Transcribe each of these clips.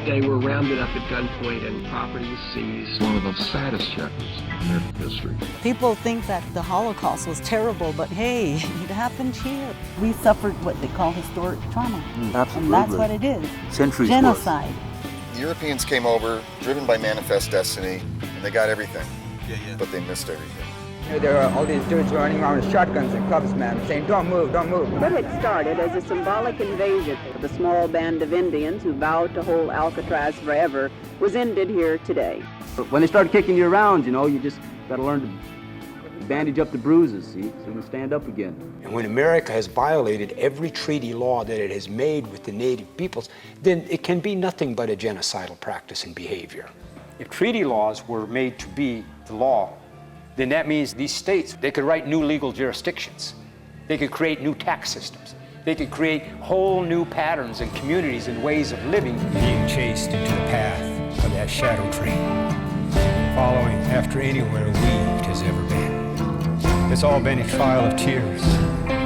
day were rounded up at gunpoint and property was seized. One of the saddest chapters in American history. People think that the Holocaust was terrible, but hey, it happened here. We suffered what they call historic trauma. Absolutely. And that's what it is. Centuries Genocide. The Europeans came over, driven by manifest destiny, and they got everything. But they missed everything. There are all these dudes running around with shotguns and clubs, man, saying, don't move, don't move. What had started as a symbolic invasion of a small band of Indians who vowed to hold Alcatraz forever was ended here today. When they start kicking you around, you just got to learn to bandage up the bruises, see, so you can stand up again. And when America has violated every treaty law that it has made with the native peoples, then it can be nothing but a genocidal practice and behavior. If treaty laws were made to be the law, then that means these states, they could write new legal jurisdictions. They could create new tax systems. They could create whole new patterns and communities and ways of living. Being chased into the path of that shadow train, following after anywhere weaved has ever been. It's all been a trail of tears.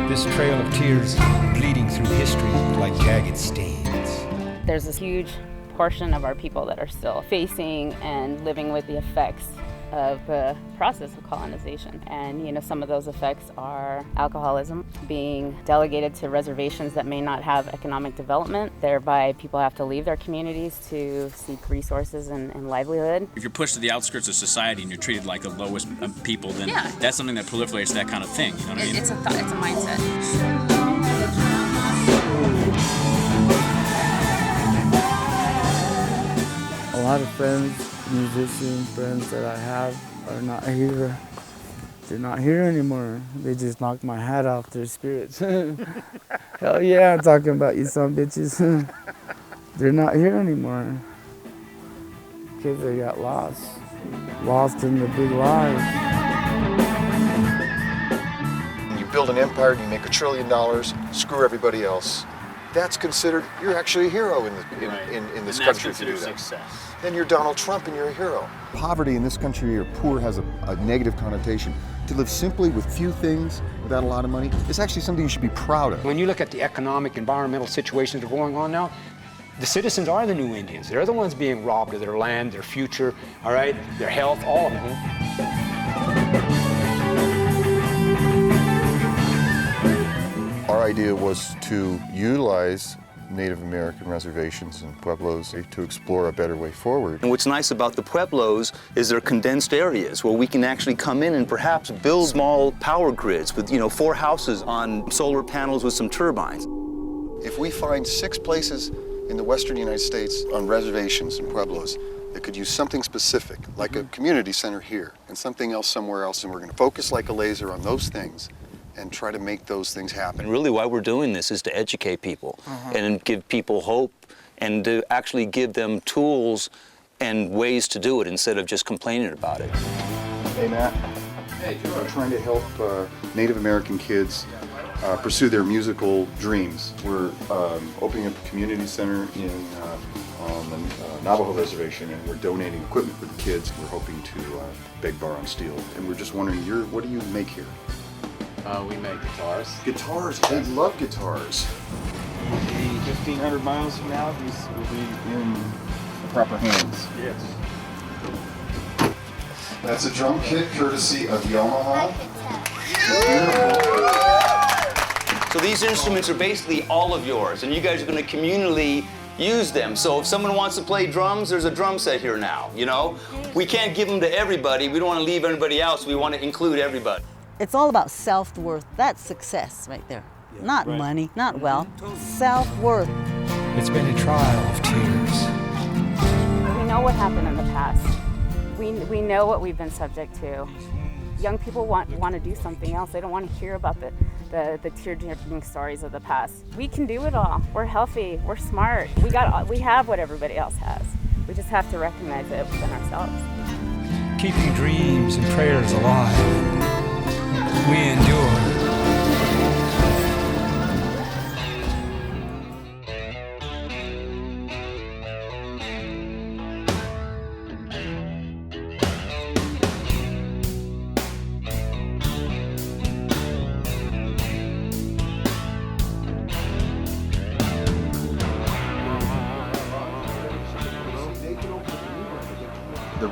This trail of tears bleeding through history like jagged stains. There's this huge portion of our people that are still facing and living with the effects of the process of colonization. And some of those effects are alcoholism, being delegated to reservations that may not have economic development. Thereby, people have to leave their communities to seek resources and livelihood. If you're pushed to the outskirts of society and you're treated like the lowest people, then that's something that proliferates that kind of thing. You know what I mean? It's a thought, it's a mindset. A lot of friends, musician friends that I have are not here. They're not here anymore. They just knocked my hat off their spirits. Hell yeah, I'm talking about you some bitches. They're not here anymore. Kids, they got lost in the big lies. You build an empire and you make $1 trillion, screw everybody else. That's considered, you're actually a hero in this country to do that. Success. Then you're Donald Trump and you're a hero. Poverty in this country or poor has a negative connotation. To live simply with few things without a lot of money is actually something you should be proud of. When you look at the economic, environmental situations that are going on now, the citizens are the new Indians. They're the ones being robbed of their land, their future, all right, their health, all of them. Our idea was to utilize Native American reservations and pueblos to explore a better way forward. And what's nice about the pueblos is they're condensed areas where we can actually come in and perhaps build small power grids with, 4 houses on solar panels with some turbines. If we find 6 places in the western United States on reservations and pueblos that could use something specific, like a community center here, and something else somewhere else, and we're going to focus like a laser on those things and try to make those things happen. And really why we're doing this is to educate people and give people hope and to actually give them tools and ways to do it instead of just complaining about it. Hey, Matt. Hey, George. We're trying to help Native American kids pursue their musical dreams. We're opening up a community center on the Navajo Reservation, and we're donating equipment for the kids. We're hoping to beg, borrow, and steal. And we're just wondering, what do you make here? We make guitars. Guitars? They love guitars. 1,500 miles from now, these will be in the proper hands. Yes. That's a drum kit courtesy of Yamaha. So these instruments are basically all of yours, and you guys are going to communally use them. So if someone wants to play drums, there's a drum set here now, We can't give them to everybody. We don't want to leave anybody out, so we want to include everybody. It's all about self-worth. That's success right there. Not money, not wealth. Self-worth. It's been a trial of tears. We know what happened in the past. We know what we've been subject to. Young people want to do something else. They don't want to hear about the tear-jerking stories of the past. We can do it all. We're healthy. We're smart. We have what everybody else has. We just have to recognize it within ourselves. Keeping dreams and prayers alive. We endure.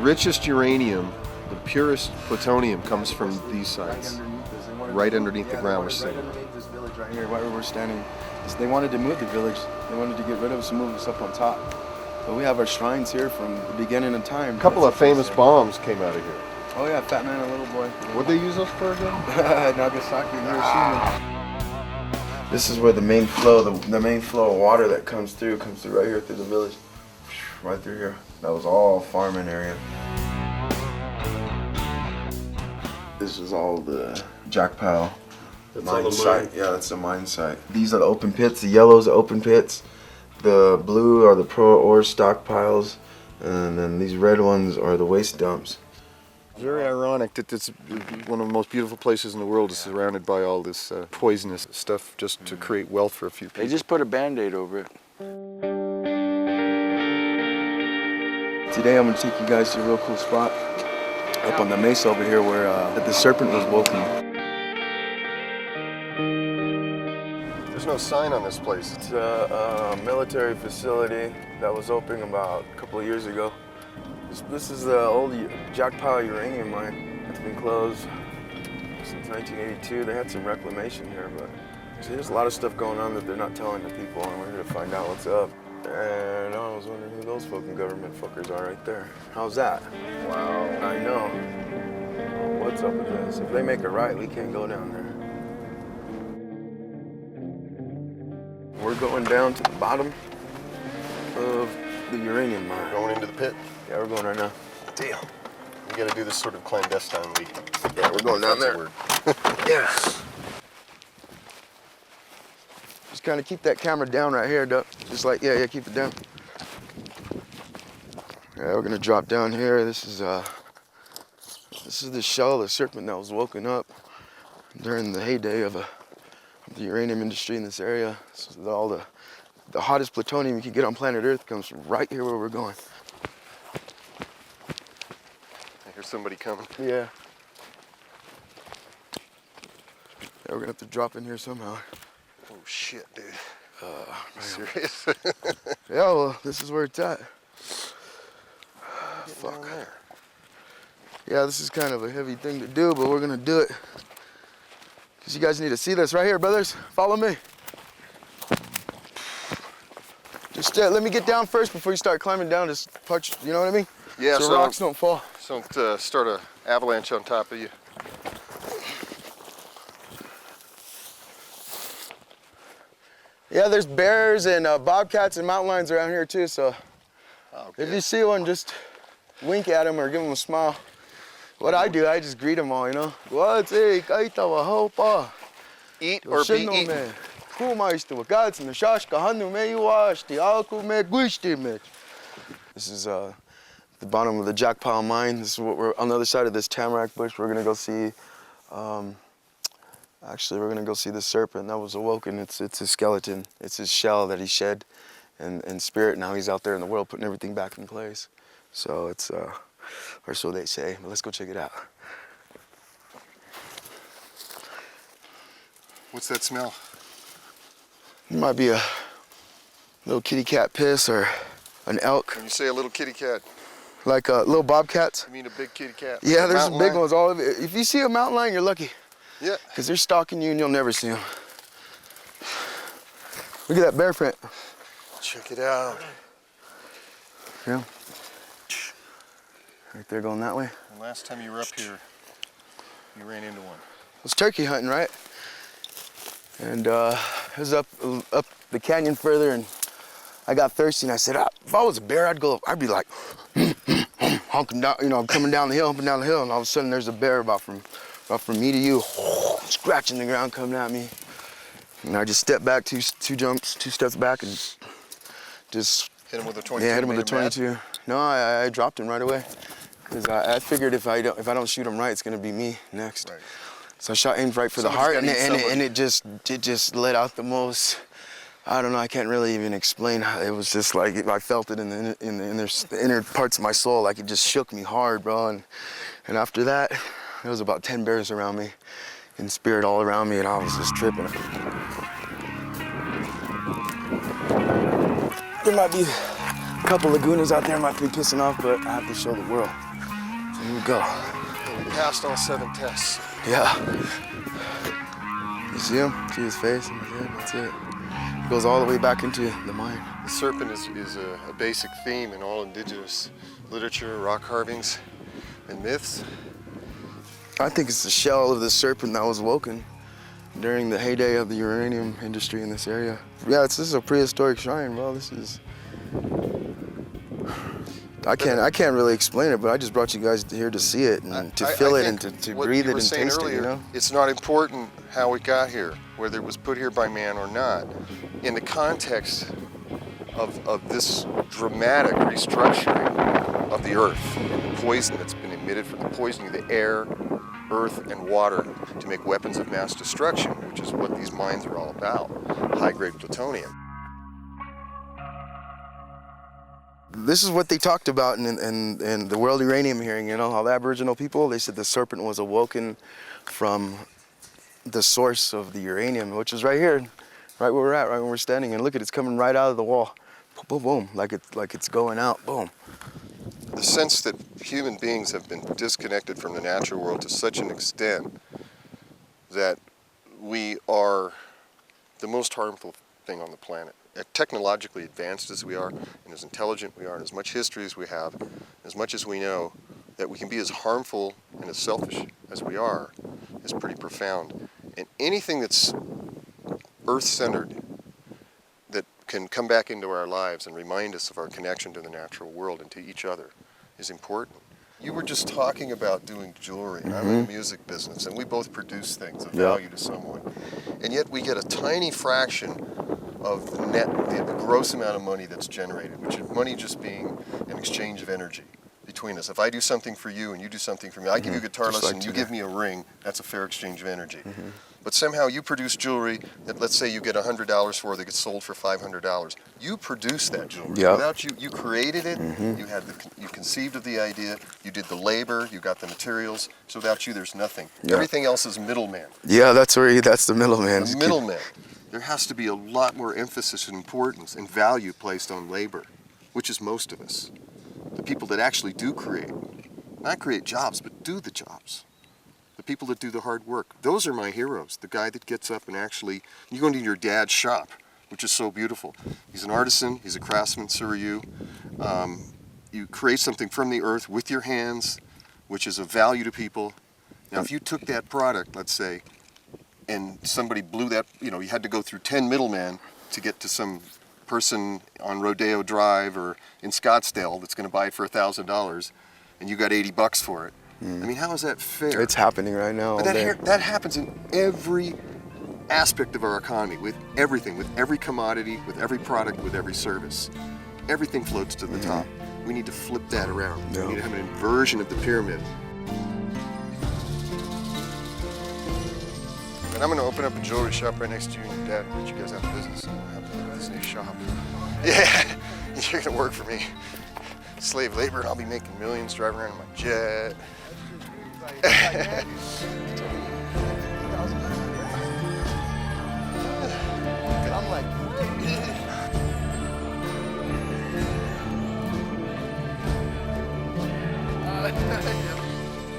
richest uranium, the purest plutonium comes from these sites. Right underneath the ground we're sitting. This village right here, where we're standing, they wanted to move the village. They wanted to get rid of us and move us up on top. But we have our shrines here from the beginning of time. A couple of famous bombs came out of here. Oh yeah, Fat Man and Little Boy. What'd they use those for again? Nagasaki and Hiroshima. This is where the main flow, the main flow of water that comes through right here through the village. Right through here. That was all farming area. This is all the Jackpile mine site. Yeah, that's the mine site. These are the open pits. The yellows are open pits. The blue are the pro ore stockpiles. And then these red ones are the waste dumps. Very ironic that it's one of the most beautiful places in the world is surrounded by all this poisonous stuff just to create wealth for a few people. They just put a Band-Aid over it. Today I'm going to take you guys to a real cool spot up on the mesa over here where the serpent was woken. There's no sign on this place. It's a military facility that was opened about a couple of years ago. This is the old Jackpile uranium mine. It's been closed since 1982. They had some reclamation here, but there's a lot of stuff going on that they're not telling the people, and we're here to find out what's up. And I was wondering who those fucking government fuckers are right there. How's that? Wow. I know. What's up with this? If they make it right, we can't go down there. We're going down to the bottom of the uranium mine. Going into the pit? Yeah, we're going right now. Damn. We gotta do this sort of clandestinely. Yeah, we're going down there. Yeah. Just kind of keep that camera down right here, Duck. Just like, yeah, keep it down. Yeah, we're gonna drop down here. This is the shell of the serpent that was woken up during the heyday of the uranium industry in this area. So all the hottest plutonium you can get on planet Earth comes from right here where we're going. I hear somebody coming. Yeah. We're gonna have to drop in here somehow. Oh shit, dude. Serious? Yeah, well, this is where it's at. Fuck. Yeah, this is kind of a heavy thing to do, but we're gonna do it. Cause you guys need to see this right here, brothers. Follow me. Just let me get down first before you start climbing down. Just punch, you know what I mean? Yeah, so rocks don't fall. So don't start an avalanche on top of you. Yeah, there's bears and bobcats and mountain lions around here too, so if you see one, just wink at them or give them a smile. What I do, I just greet them all, you know? Eat or be eaten. This is the bottom of the Jackpile mine. This is what we're on the other side of this tamarack bush. We're gonna go see. Actually, we're gonna go see the serpent that was awoken. It's his skeleton. It's his shell that he shed, and spirit. Now he's out there in the world putting everything back in place. So it's or so they say. But let's go check it out. What's that smell? It might be a little kitty cat piss or an elk. When you say a little kitty cat, like little bobcats. you mean a big kitty cat? Yeah, there's some big ones. All of it. If you see a mountain lion, you're lucky. Yeah. Because they're stalking you and you'll never see them. Look at that bear print. Check it out. Yeah. Right there going that way. The last time you were up here, you ran into one. I was turkey hunting, right? And it was up the canyon further, and I got thirsty, and I said, if I was a bear, I'd be like, honking down, you know, coming down the hill, humping down the hill, and all of a sudden there's a bear about from me to you, scratching the ground, coming at me. And I just stepped back, two steps back, and just hit him with a 22. Yeah, hit him with a 22. No, I dropped him right away, because I figured if I don't shoot him right, it's gonna be me next. Right. So I shot aimed right for the heart, and it just let out the most. I don't know. I can't really even explain how it was. Just like I felt it in the inner parts of my soul, like it just shook me hard, bro. And after that, there was about 10 bears around me, in spirit all around me, and I was just tripping. There might be a couple lagunas out there might be pissing off, but I have to show the world. Here we go. We passed all 7 tests. Yeah. You see him? See his face? Yeah, that's it. It goes all the way back into the mine. The serpent is a basic theme in all indigenous literature, rock carvings, and myths. I think it's the shell of the serpent that was woken during the heyday of the uranium industry in this area. Yeah, this is a prehistoric shrine, bro. This is... I can't really explain it, but I just brought you guys here to see it and to feel it and to breathe it and taste it, you know? It's not important how it got here, whether it was put here by man or not. In the context of this dramatic restructuring of the earth, the poison that's been emitted from the poisoning of the air, earth, and water to make weapons of mass destruction, which is what these mines are all about, high-grade plutonium. This is what they talked about in the World Uranium hearing, you know, how the Aboriginal people, they said the serpent was awoken from the source of the uranium, which is right here, right where we're at, right where we're standing. And look at it, it's coming right out of the wall. Boom, boom, like it's going out, boom. The sense that human beings have been disconnected from the natural world to such an extent that we are the most harmful thing on the planet. As technologically advanced as we are, and as intelligent we are, and as much history as we have, as much as we know, that we can be as harmful and as selfish as we are, is pretty profound. And anything that's earth-centered, that can come back into our lives and remind us of our connection to the natural world and to each other, is important. You were just talking about doing jewelry. I'm in the music business, and we both produce things of value to someone. And yet we get a tiny fraction of the net, the gross amount of money that's generated, which is money just being an exchange of energy between us. If I do something for you and you do something for me, I give you a guitar lesson, like you give me a ring, that's a fair exchange of energy. But somehow you produce jewelry that, let's say you get $100 for, that gets sold for $500. You produced that jewelry. Without you, you created it, you conceived of the idea, you did the labor, you got the materials. So without you, there's nothing. Everything else is middleman. Yeah, that's the middleman. The middleman. There has to be a lot more emphasis and importance and value placed on labor, which is most of us. The people that actually do create. Not create jobs, but do the jobs. The people that do the hard work. Those are my heroes. The guy that gets up and actually, you go into your dad's shop, which is so beautiful. He's an artisan, he's a craftsman, so are you. You create something from the earth with your hands, which is of value to people. Now, if you took that product, let's say, and somebody blew that, you know, you had to go through 10 middlemen to get to some person on Rodeo Drive or in Scottsdale that's going to buy it for $1,000, and you got $80 for it. I mean, how is that fair? It's happening right now. But that happens in every aspect of our economy, with everything, with every commodity, with every product, with every service. Everything floats to the top. We need to flip that around. We need to have an inversion of the pyramid. And I'm going to open up a jewelry shop right next to you and your dad and put you guys out of business. And we'll have this new shop. Yeah, you're going to work for me. Slave labor, and I'll be making millions driving around in my jet. I'm like,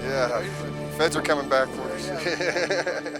yeah, feds are coming back for us.